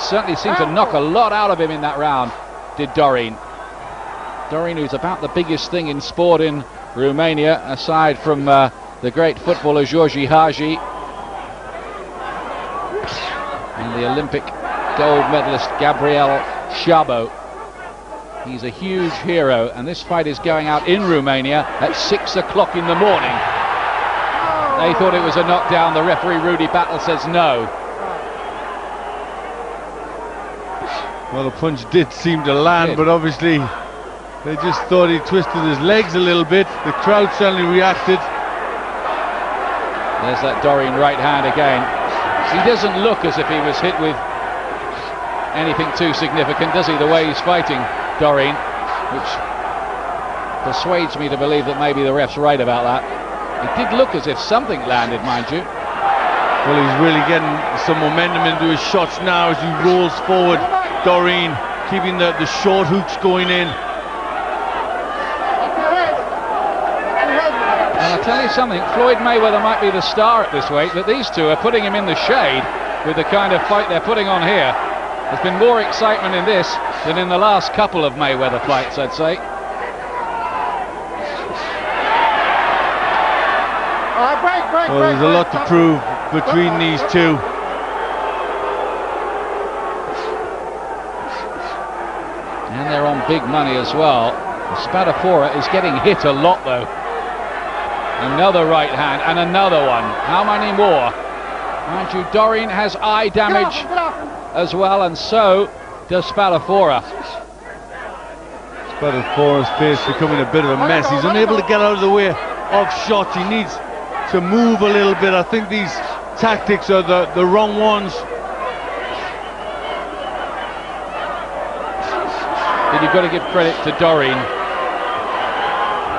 certainly seemed to knock a lot out of him in that round, did Dorin. Dorin, who's about the biggest thing in sport in Romania, aside from the great footballer Georgi Hagi and the Olympic gold medalist Gabriel Szabo. He's a huge hero, and this fight is going out in Romania at 6 o'clock in the morning. They thought it was a knockdown. The referee Rudy Battle says no. Well, the punch did seem to land, but obviously they just thought he twisted his legs a little bit. The crowd certainly reacted. There's that Dorin right hand again. He doesn't look as if he was hit with anything too significant, does he, the way he's fighting Dorin, which persuades me to believe that maybe the ref's right about that. It did look as if something landed, mind you. Well, he's really getting some momentum into his shots now as he rolls forward. Dorin keeping the short hooks going in. And I'll tell you something, Floyd Mayweather might be the star at this weight, but these two are putting him in the shade with the kind of fight they're putting on here. There's been more excitement in this than in the last couple of Mayweather fights, I'd say. Well, there's a lot to prove between these two. And they're on big money as well. Spadafora is getting hit a lot, though. Another right hand and another one. How many more? Mind you, Dorin has eye damage as well, and so does Spadafora. Spadafora's face becoming a bit of a mess. He's unable to get out of the way of shots. He needs to move a little bit. I think these tactics are the wrong ones. But you've got to give credit to Dorin.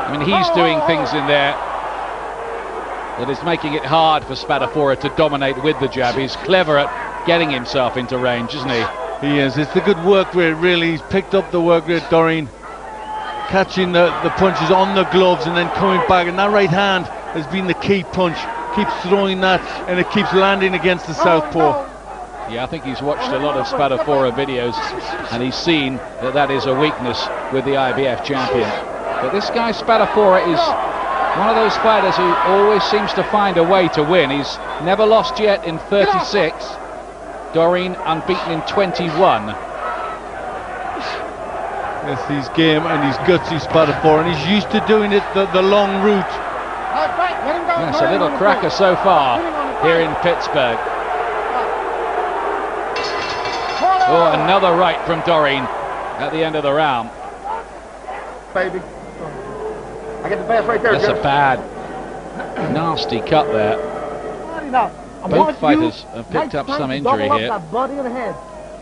I mean, he's doing things in there that is making it hard for Spadafora to dominate with the jab. He's clever at getting himself into range, isn't he? He is. It's the good work rate, really. He's picked up the work rate, Dorin. Catching the punches on the gloves and then coming back. And that right hand has been the key punch. Keeps throwing that and it keeps landing against the southpaw. Yeah, I think he's watched a lot of Spadafora videos and he's seen that that is a weakness with the IBF champion. But this guy Spadafora is one of those fighters who always seems to find a way to win. He's never lost yet in 36. Dorin unbeaten in 21. Yes, he's game and he's gutsy, Spadafora, and he's used to doing it the long route. Yes, a little cracker so far here in Pittsburgh. Oh, another right from Dorin at the end of the round. Baby, I get the pass right there. That's a bad, nasty cut there. Both fighters have picked up some injury here.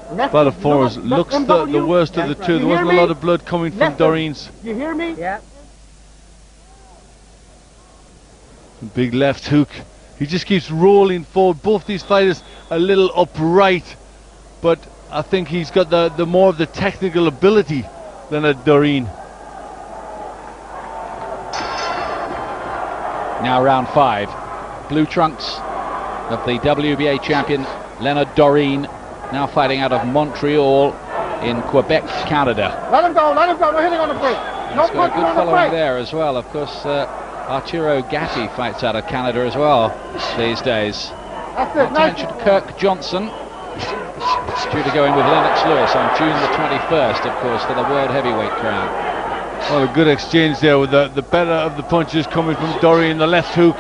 Spadafora looks the worst of the two. There wasn't a lot of blood coming from Dorin's. You hear me? Yeah. Big left hook. He just keeps rolling forward. Both these fighters a little upright, but I think he's got the more of the technical ability than a Dorin. Now round 5. Blue trunks of the WBA champion Leonard Dorin, now fighting out of Montreal in Quebec, Canada. Let him go, no hitting on the break. He's got a good following there as well. Of course, Arturo Gatti fights out of Canada as well these days. That's it. Not to mention Kirk Johnson, due to go in with Lennox Lewis on June the 21st, of course, for the World Heavyweight crown. Well, a good exchange there with the better of the punches coming from Dorin, the left hook.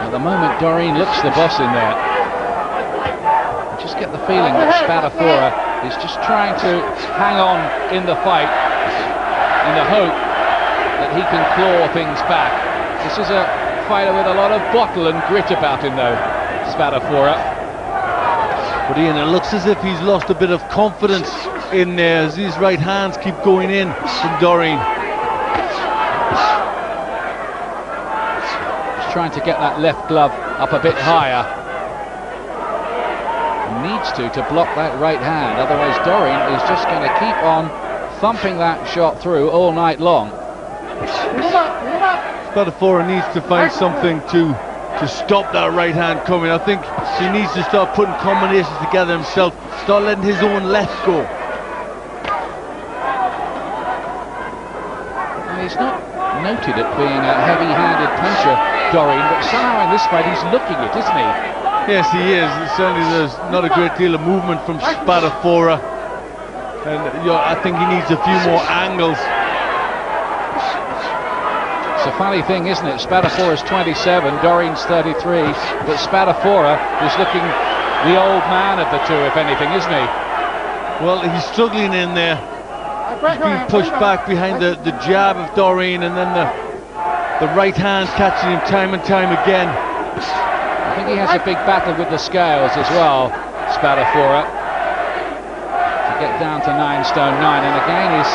At the moment, Dorin looks the boss in there. I just get the feeling that Spadafora is just trying to hang on in the fight in the hope that he can claw things back. This is a fighter with a lot of bottle and grit about him, though, Spadafora. But Ian, it looks as if he's lost a bit of confidence in there as these right hands keep going in from Dorin. He's trying to get that left glove up a bit higher. Needs to block that right hand, otherwise Dorin is just going to keep on thumping that shot through all night long. Spadafora needs to find something to stop that right hand coming. I think he needs to start putting combinations together himself, start letting his own left go. And he's not noted at being a heavy-handed puncher, Dorin, but somehow in this fight he's looking it, isn't he? Yes, he is. Certainly there's not a great deal of movement from Spadafora, and I think he needs a few more angles. It's a funny thing, isn't it? Spadafora's 27, Dorin's 33, but Spadafora is looking the old man of the two, if anything, isn't he? Well, he's struggling in there. He's being pushed back behind the jab of Dorin, and then the right hand catching him time and time again. I think he has a big battle with the scales as well, Spadafora, to get down to 9 stone 9, and again he's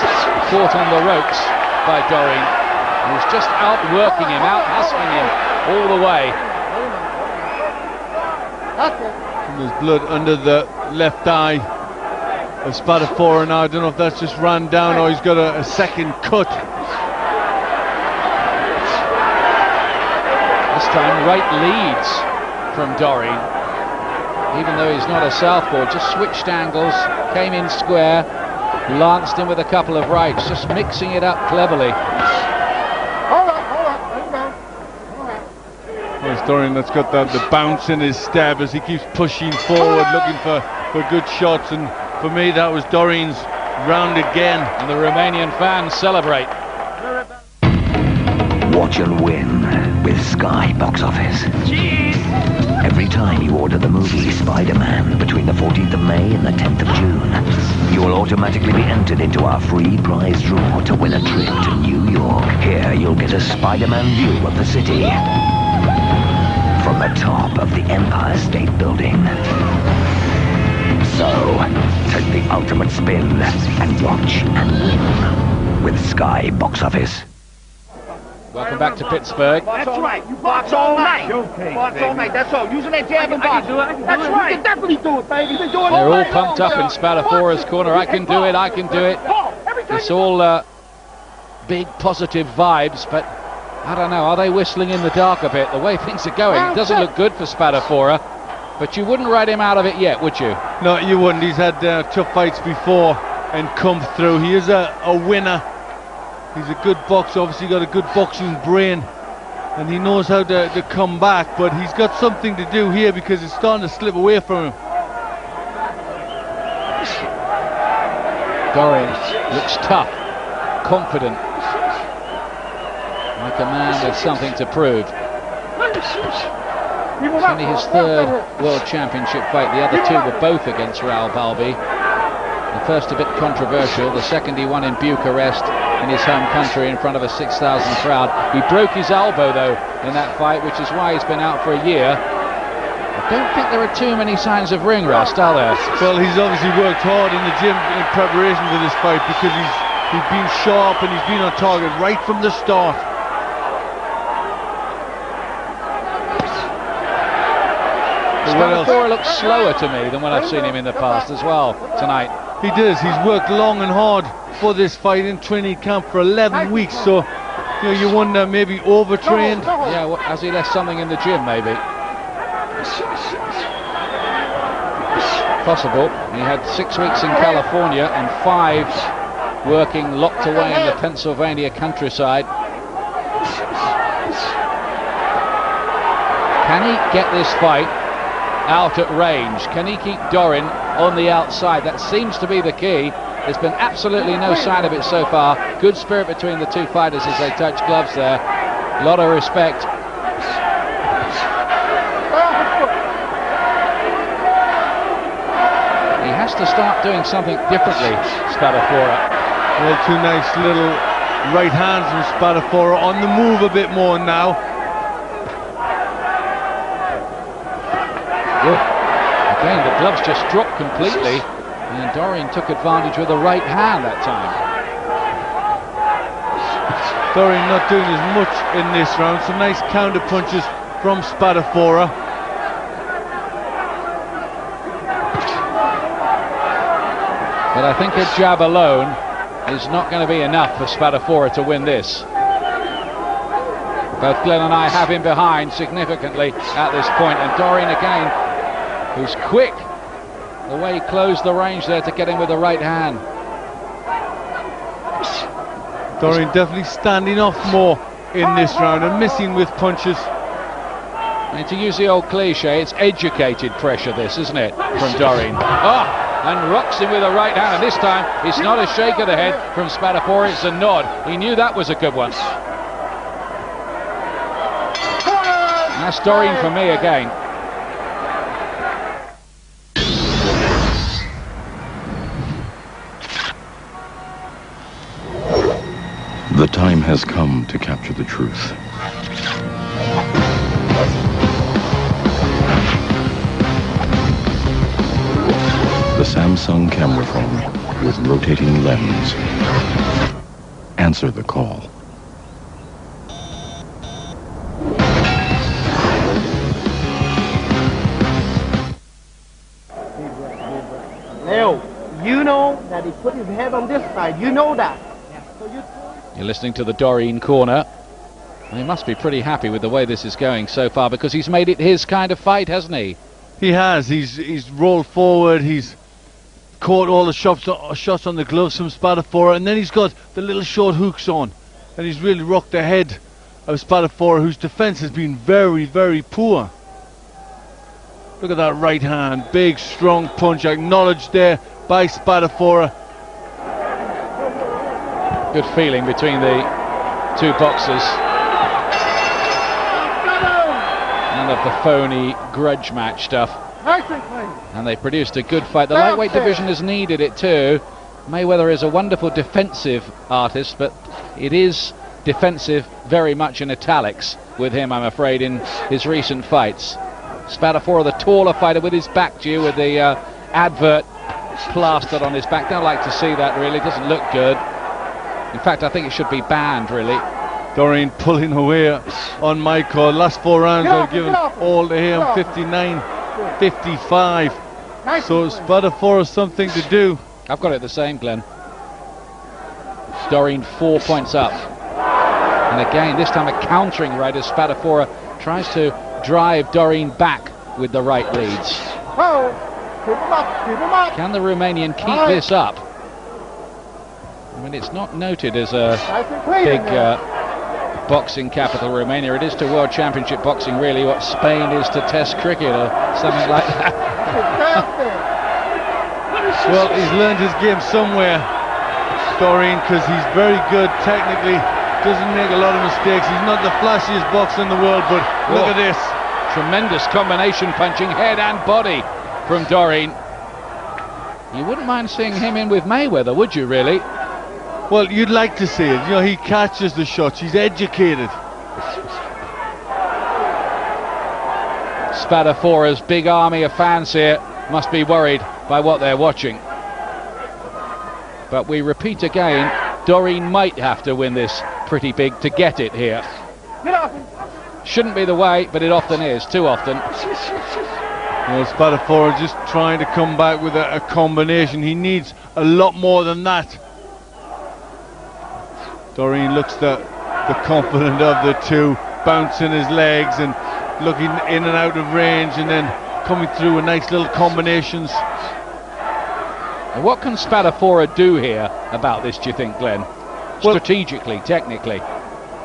caught on the ropes by Dorin. He's just outworking him, out-hustling him all the way. And there's blood under the left eye of Spadafora now. I don't know if that's just ran down or he's got a second cut. This time right leads from Dorin, even though he's not a southpaw. Just switched angles, came in square, lanced him with a couple of rights, just mixing it up cleverly. It's Dorin that's got the bounce in his step as he keeps pushing forward, looking for good shots, and for me that was Dorin's round again. And the Romanian fans celebrate. Watch and win with Sky Box Office. Cheers! Every time you order the movie Spider-Man between the 14th of May and the 10th of June, you will automatically be entered into our free prize draw to win a trip to New York. Here you'll get a Spider-Man view of the city from the top of the Empire State Building. So, take the ultimate spin and watch and win with Sky Box Office. Welcome back to Pittsburgh. That's right. You box all night. Box all night. That's all. Using that jab and box. That's right. You can definitely do it, baby. You've been doing it They're all all night pumped long, up in Spadafora's corner. I can do it, I can do it. It's all big positive vibes, but I don't know, are they whistling in the dark a bit? The way things are going, it doesn't look good for Spadafora, but you wouldn't write him out of it yet, would you? No, you wouldn't. He's had tough fights before and come through. He is a winner. He's a good boxer, obviously got a good boxing brain, and he knows how to come back, but he's got something to do here because it's starting to slip away from him. Dorin looks tough, confident, like a man with something to prove. It's only his third World Championship fight. The other two were both against Raul Balbi. The first a bit controversial, the second he won in Bucharest in his home country in front of a 6,000 crowd. He broke his elbow though in that fight, which is why he's been out for a year. I don't think there are too many signs of ring rust, are there? Well, he's obviously worked hard in the gym in preparation for this fight because he's been sharp and he's been on target right from the start. Spadafora looks slower to me than when I've seen him in the past as well tonight. He does. He's worked long and hard for this fight in training camp for 11 weeks, so you wonder maybe overtrained. Yeah, well, has he left something in the gym maybe? Possible. He had 6 weeks in California and 5 working locked away in the Pennsylvania countryside. Can he get this fight out at range? Can he keep Dorin on the outside? That seems to be the key. There's been absolutely no sign of it so far. Good spirit between the two fighters as they touch gloves there. A lot of respect. He has to start doing something differently, Spadafora. Well, 2 nice little right hands from Spadafora, on the move a bit more now. Again, the gloves just dropped completely, and Dorin took advantage with the right hand that time. Dorin not doing as much in this round. Some nice counter punches from Spadafora. But I think a jab alone is not going to be enough for Spadafora to win this. Both Glenn and I have him behind significantly at this point, and Dorin again, who's quick. The way he closed the range there to get him with the right hand. Dorin definitely standing off more in this round and missing with punches. And to use the old cliche, it's educated pressure, this, isn't it, from Dorin? And rocks him with a right hand, and this time it's not a shake of the head from Spadafora, it's a nod. He knew that was a good one. And that's Dorin for me again. The time has come to capture the truth. The Samsung camera phone with rotating lens. Answer the call. Leo, you know that he put his head on this side. You know that. So You're listening to the Dorin corner. He must be pretty happy with the way this is going so far, because he's made it his kind of fight, hasn't he? He has. He's rolled forward. He's caught all the shots on the gloves from Spadafora, and then he's got the little short hooks on, and he's really rocked the head of Spadafora, whose defense has been very, very poor. Look at that right hand, big strong punch, acknowledged there by Spadafora. Good feeling between the two boxers. None of the phony grudge match stuff. And they produced a good fight. The lightweight division has needed it too. Mayweather is a wonderful defensive artist, but it is defensive very much in italics with him, I'm afraid, in his recent fights. Spadafora, the taller fighter, with his back to you, with the advert plastered on his back. Don't like to see that, really. Doesn't look good. In fact, I think it should be banned, really. Dorin pulling away on my call. Last 4 rounds I've given all to him, 59-55. So Spadafora something to do. I've got it the same, Glenn. Dorin 4 points up. And again, this time a countering right as Spadafora tries to drive Dorin back with the right leads. Can the Romanian keep this up? I mean, it's not noted as a big boxing capital, Romania. It is to World Championship boxing, really, what Spain is to Test cricket or something like that. Well, he's learned his game somewhere, Dorin, because he's very good technically, doesn't make a lot of mistakes. He's not the flashiest boxer in the world, but look at this. Tremendous combination punching, head and body from Dorin. You wouldn't mind seeing him in with Mayweather, would you, really? Well, you'd like to see it. You know, he catches the shots. He's educated. Spadafora's big army of fans here must be worried by what they're watching. But we repeat again, Dorin might have to win this pretty big to get it here. Shouldn't be the way, but it often is, too often. Well, Spadafora just trying to come back with a combination. He needs a lot more than that. Dorin looks the confident of the two, bouncing his legs and looking in and out of range, and then coming through with nice little combinations. And what can Spadafora do here about this, do you think, Glenn? Strategically, technically.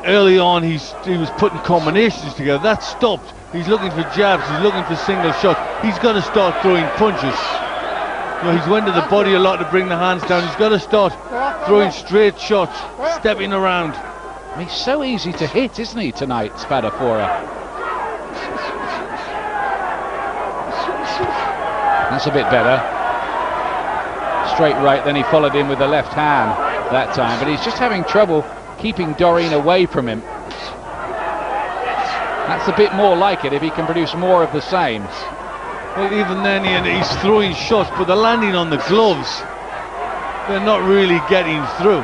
Early on, he was putting combinations together. That stopped. He's looking for jabs. He's looking for single shots. He's got to start throwing punches. You know, he's went to the body a lot to bring the hands down. He's got to start throwing straight shots, stepping around. He's so easy to hit, isn't he, tonight, Spadafora? That's a bit better. Straight right, then he followed in with the left hand that time, but he's just having trouble keeping Dorin away from him. That's a bit more like it if he can produce more of the same. Well, even then he's throwing shots, but they're landing on the gloves. They're not really getting through.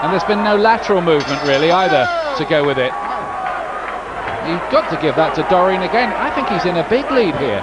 And there's been no lateral movement really either to go with it. You've got to give that to Dorin again. I think he's in a big lead here.